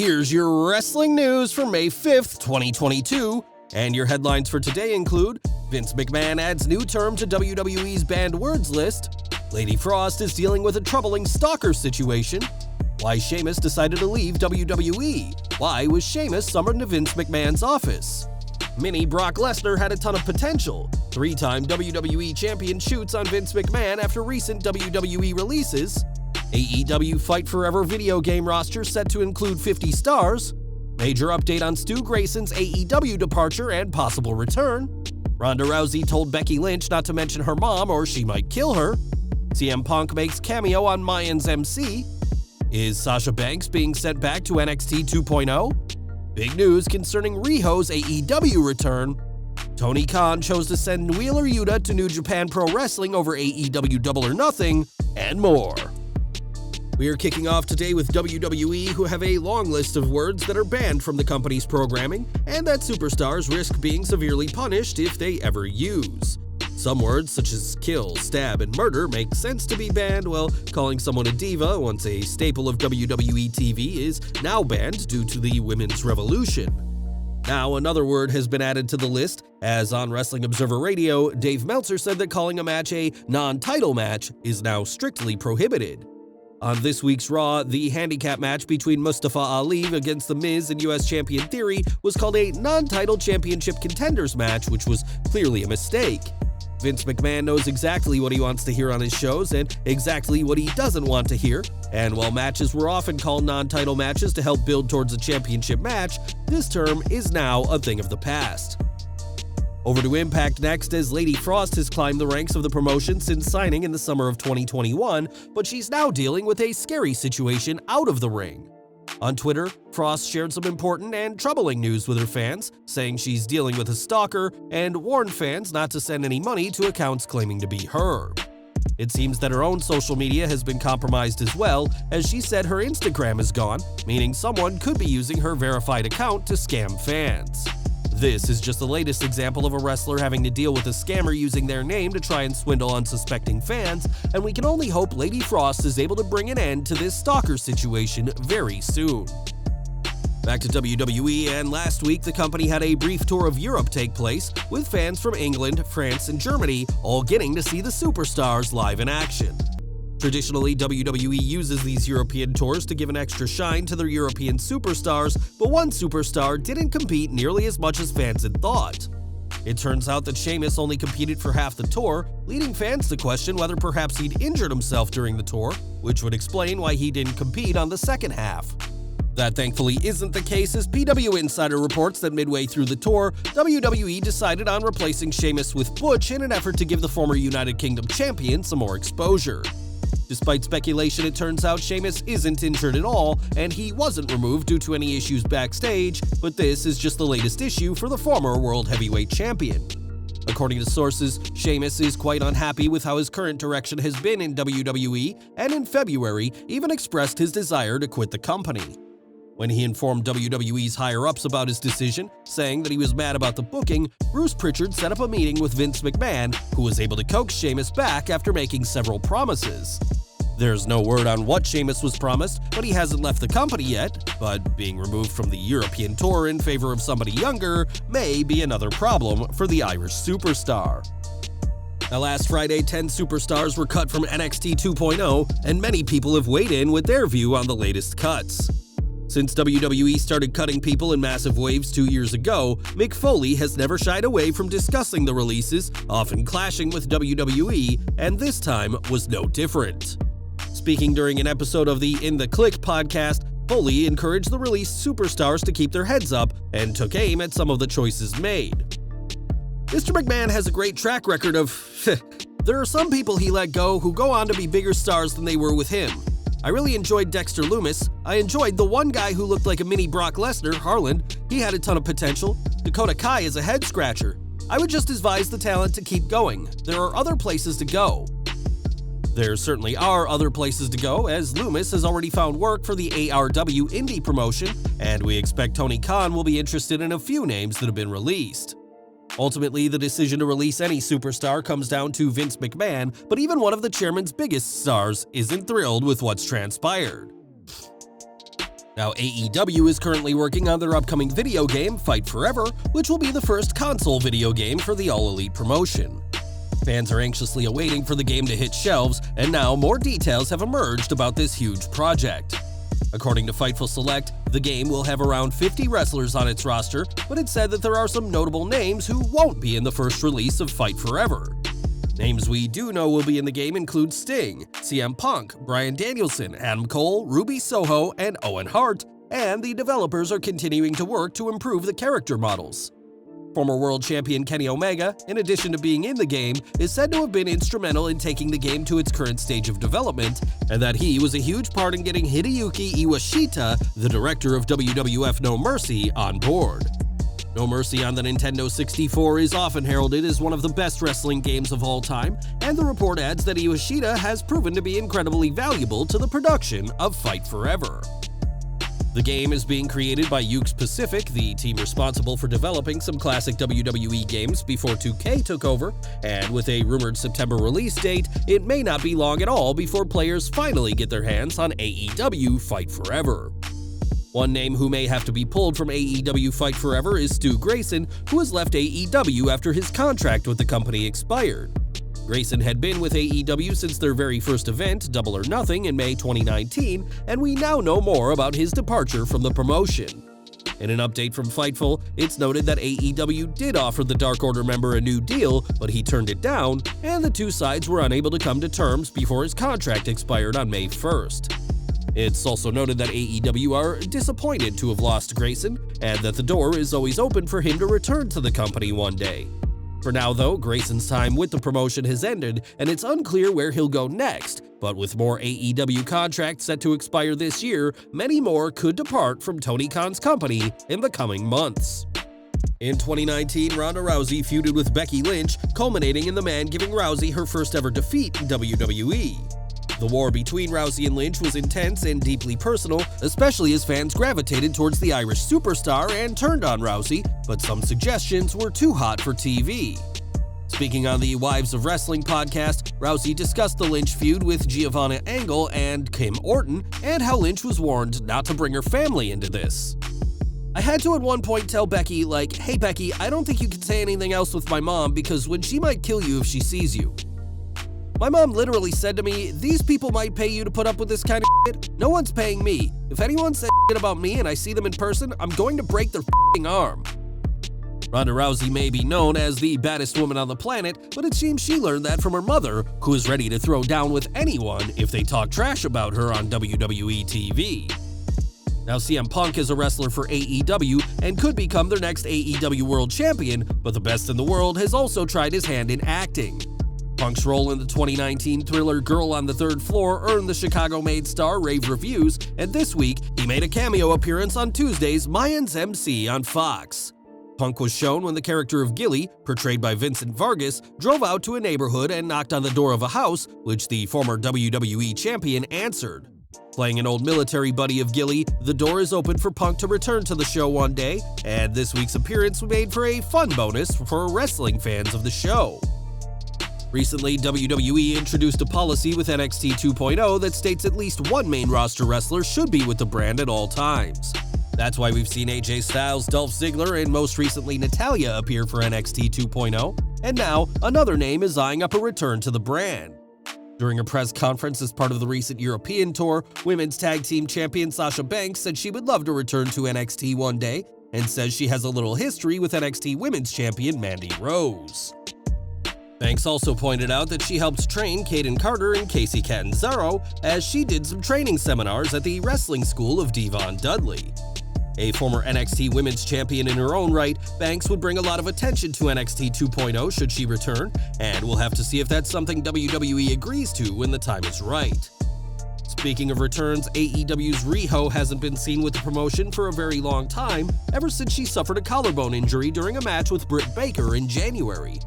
Here's your wrestling news for May 5th, 2022, and your headlines for today include Vince McMahon adds new term to WWE's banned words list, Lady Frost is dealing with a troubling Stalker situation, why Sheamus decided to leave WWE, why was Sheamus summoned to Vince McMahon's office, Mini Brock Lesnar had a ton of potential, three-time WWE champion shoots on Vince McMahon after recent WWE releases, AEW Fight Forever video game roster set to include 50 stars, major update on Stu Grayson's AEW departure and possible return, Ronda Rousey told Becky Lynch not to mention her mom or she might kill her, CM Punk makes cameo on Mayans MC, is Sasha Banks being sent back to NXT 2.0? Big news concerning RIHO's AEW return, Tony Khan chose to send Wheeler Yuta to New Japan Pro Wrestling over AEW Double or Nothing, and more. We are kicking off today with WWE, who have a long list of words that are banned from the company's programming and that superstars risk being severely punished if they ever use. Some words, such as kill, stab, and murder, make sense to be banned, while calling someone a diva, once a staple of WWE TV, is now banned due to the women's revolution. Now, another word has been added to the list, as on Wrestling Observer Radio, Dave Meltzer said that calling a match a non-title match is now strictly prohibited. On this week's Raw, the handicap match between Mustafa Ali against The Miz and US Champion Theory was called a non-title championship contenders match, which was clearly a mistake. Vince McMahon knows exactly what he wants to hear on his shows and exactly what he doesn't want to hear, and while matches were often called non-title matches to help build towards a championship match, this term is now a thing of the past. Over to Impact next, as Lady Frost has climbed the ranks of the promotion since signing in the summer of 2021, but she's now dealing with a scary situation out of the ring. On Twitter, Frost shared some important and troubling news with her fans, saying she's dealing with a stalker and warned fans not to send any money to accounts claiming to be her. It seems that her own social media has been compromised as well, as she said her Instagram is gone, meaning someone could be using her verified account to scam fans. This is just the latest example of a wrestler having to deal with a scammer using their name to try and swindle unsuspecting fans, and we can only hope Lady Frost is able to bring an end to this stalker situation very soon. Back to WWE, and last week the company had a brief tour of Europe take place, with fans from England, France, and Germany all getting to see the superstars live in action. Traditionally, WWE uses these European tours to give an extra shine to their European superstars, but one superstar didn't compete nearly as much as fans had thought. It turns out that Sheamus only competed for half the tour, leading fans to question whether perhaps he'd injured himself during the tour, which would explain why he didn't compete on the second half. That thankfully isn't the case, as PW Insider reports that midway through the tour, WWE decided on replacing Sheamus with Butch in an effort to give the former United Kingdom champion some more exposure. Despite speculation, it turns out Sheamus isn't injured at all, and he wasn't removed due to any issues backstage, but this is just the latest issue for the former World Heavyweight Champion. According to sources, Sheamus is quite unhappy with how his current direction has been in WWE, and in February even expressed his desire to quit the company. When he informed WWE's higher-ups about his decision, saying that he was mad about the booking, Bruce Pritchard set up a meeting with Vince McMahon, who was able to coax Sheamus back after making several promises. There's no word on what Sheamus was promised, but he hasn't left the company yet, but being removed from the European tour in favor of somebody younger may be another problem for the Irish superstar. Now, last Friday, 10 superstars were cut from NXT 2.0, and many people have weighed in with their view on the latest cuts. Since WWE started cutting people in massive waves 2 years ago, Mick Foley has never shied away from discussing the releases, often clashing with WWE, and this time was no different. Speaking during an episode of the In the Click podcast, Foley encouraged the released superstars to keep their heads up and took aim at some of the choices made. Mr. McMahon has a great track record of there are some people he let go who go on to be bigger stars than they were with him. I really enjoyed Dexter Lumis. I enjoyed the one guy who looked like a mini Brock Lesnar, Harland. He had a ton of potential. Dakota Kai is a head-scratcher. I would just advise the talent to keep going. There are other places to go. There certainly are other places to go, as Lumis has already found work for the ARW indie promotion, and we expect Tony Khan will be interested in a few names that have been released. Ultimately, the decision to release any superstar comes down to Vince McMahon, but even one of the chairman's biggest stars isn't thrilled with what's transpired. Now, AEW is currently working on their upcoming video game, Fight Forever, which will be the first console video game for the All Elite promotion. Fans are anxiously awaiting for the game to hit shelves, and now more details have emerged about this huge project. According to Fightful Select, the game will have around 50 wrestlers on its roster, but it said that there are some notable names who won't be in the first release of Fight Forever. Names we do know will be in the game include Sting, CM Punk, Bryan Danielson, Adam Cole, Ruby Soho, and Owen Hart, and the developers are continuing to work to improve the character models. Former world champion Kenny Omega, in addition to being in the game, is said to have been instrumental in taking the game to its current stage of development, and that he was a huge part in getting Hideyuki Iwashita, the director of WWF No Mercy, on board. No Mercy on the Nintendo 64 is often heralded as one of the best wrestling games of all time, and the report adds that Iwashita has proven to be incredibly valuable to the production of Fight Forever. The game is being created by Yuke's Pacific, the team responsible for developing some classic WWE games before 2K took over, and with a rumored September release date, it may not be long at all before players finally get their hands on AEW Fight Forever. One name who may have to be pulled from AEW Fight Forever is Stu Grayson, who has left AEW after his contract with the company expired. Grayson had been with AEW since their very first event, Double or Nothing, in May 2019, and we now know more about his departure from the promotion. In an update from Fightful, it's noted that AEW did offer the Dark Order member a new deal, but he turned it down, and the two sides were unable to come to terms before his contract expired on May 1st. It's also noted that AEW are disappointed to have lost Grayson, and that the door is always open for him to return to the company one day. For now, though, Grayson's time with the promotion has ended, and it's unclear where he'll go next, but with more AEW contracts set to expire this year, many more could depart from Tony Khan's company in the coming months. In 2019, Ronda Rousey feuded with Becky Lynch, culminating in the man giving Rousey her first ever defeat in WWE. The war between Rousey and Lynch was intense and deeply personal, especially as fans gravitated towards the Irish superstar and turned on Rousey, but some suggestions were too hot for TV. Speaking on the Wives of Wrestling podcast, Rousey discussed the Lynch feud with Giovanna Angle and Kim Orton, and how Lynch was warned not to bring her family into this. I had to at one point tell Becky, hey Becky, I don't think you can say anything else with my mom because she might kill you if she sees you. My mom literally said to me, these people might pay you to put up with this kind of shit. No one's paying me. If anyone says shit about me and I see them in person, I'm going to break their arm. Ronda Rousey may be known as the baddest woman on the planet, but it seems she learned that from her mother, who is ready to throw down with anyone if they talk trash about her on WWE TV. Now, CM Punk is a wrestler for AEW and could become their next AEW World Champion, but the best in the world has also tried his hand in acting. Punk's role in the 2019 thriller Girl on the Third Floor earned the Chicago-made star rave reviews, and this week, he made a cameo appearance on Tuesday's Mayans MC on Fox. Punk was shown when the character of Gilly, portrayed by Vincent Vargas, drove out to a neighborhood and knocked on the door of a house, which the former WWE champion answered. Playing an old military buddy of Gilly, the door is open for Punk to return to the show one day, and this week's appearance made for a fun bonus for wrestling fans of the show. Recently, WWE introduced a policy with NXT 2.0 that states at least one main roster wrestler should be with the brand at all times. That's why we've seen AJ Styles, Dolph Ziggler, and most recently Natalya appear for NXT 2.0, and now another name is eyeing up a return to the brand. During a press conference as part of the recent European tour, women's tag team champion Sasha Banks said she would love to return to NXT one day, and says she has a little history with NXT women's champion Mandy Rose. Banks also pointed out that she helped train Kaden Carter and Casey Catanzaro as she did some training seminars at the wrestling school of Devon Dudley. A former NXT Women's Champion in her own right, Banks would bring a lot of attention to NXT 2.0 should she return, and we'll have to see if that's something WWE agrees to when the time is right. Speaking of returns, AEW's RIHO hasn't been seen with the promotion for a very long time, ever since she suffered a collarbone injury during a match with Britt Baker in January.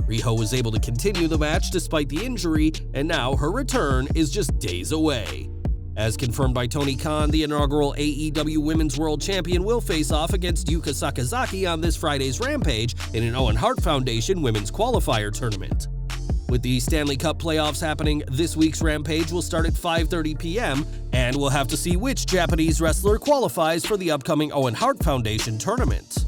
RIHO was able to continue the match despite the injury, and now her return is just days away. As confirmed by Tony Khan, the inaugural AEW Women's World Champion will face off against Yuka Sakazaki on this Friday's Rampage in an Owen Hart Foundation Women's Qualifier Tournament. With the Stanley Cup playoffs happening, this week's Rampage will start at 5:30 p.m., and we'll have to see which Japanese wrestler qualifies for the upcoming Owen Hart Foundation tournament.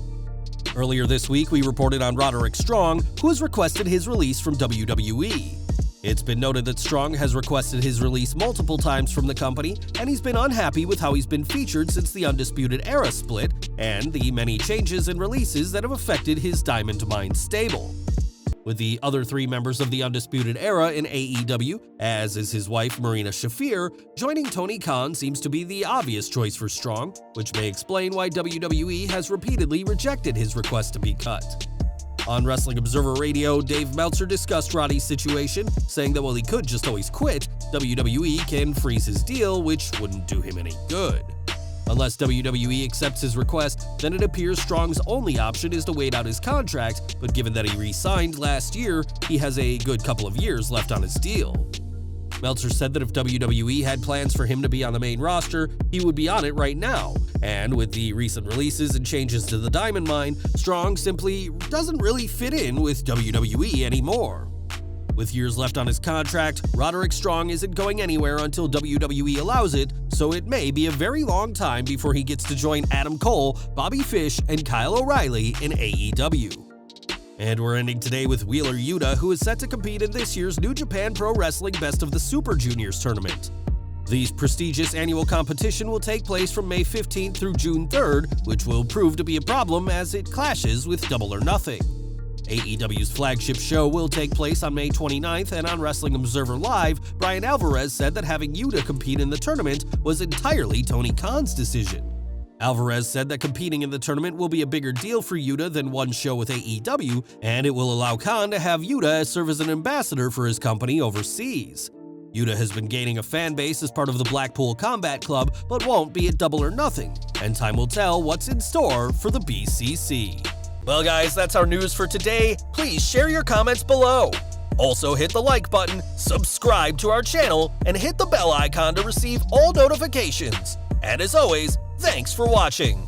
Earlier this week, we reported on Roderick Strong, who has requested his release from WWE. It's been noted that Strong has requested his release multiple times from the company, and he's been unhappy with how he's been featured since the Undisputed Era split and the many changes and releases that have affected his Diamond Mine stable. With the other three members of the Undisputed Era in AEW, as is his wife Marina Shafir, joining Tony Khan seems to be the obvious choice for Strong, which may explain why WWE has repeatedly rejected his request to be cut. On Wrestling Observer Radio, Dave Meltzer discussed Roddy's situation, saying that while he could just always quit, WWE can freeze his deal, which wouldn't do him any good. Unless WWE accepts his request, then it appears Strong's only option is to wait out his contract, but given that he re-signed last year, he has a good couple of years left on his deal. Meltzer said that if WWE had plans for him to be on the main roster, he would be on it right now, and with the recent releases and changes to the Diamond Mine, Strong simply doesn't really fit in with WWE anymore. With years left on his contract, Roderick Strong isn't going anywhere until WWE allows it, so it may be a very long time before he gets to join Adam Cole, Bobby Fish, and Kyle O'Reilly in AEW. And we're ending today with Wheeler Yuta, who is set to compete in this year's New Japan Pro Wrestling Best of the Super Juniors tournament. The prestigious annual competition will take place from May 15th through June 3rd, which will prove to be a problem as it clashes with Double or Nothing. AEW's flagship show will take place on May 29th, and on Wrestling Observer Live, Brian Alvarez said that having Yuta compete in the tournament was entirely Tony Khan's decision. Alvarez said that competing in the tournament will be a bigger deal for Yuta than one show with AEW, and it will allow Khan to have Yuta serve as an ambassador for his company overseas. Yuta has been gaining a fan base as part of the Blackpool Combat Club, but won't be at Double or Nothing, and time will tell what's in store for the BCC. Well guys, that's our news for today. Please share your comments below. Also hit the like button, subscribe to our channel, and hit the bell icon to receive all notifications. And as always, thanks for watching.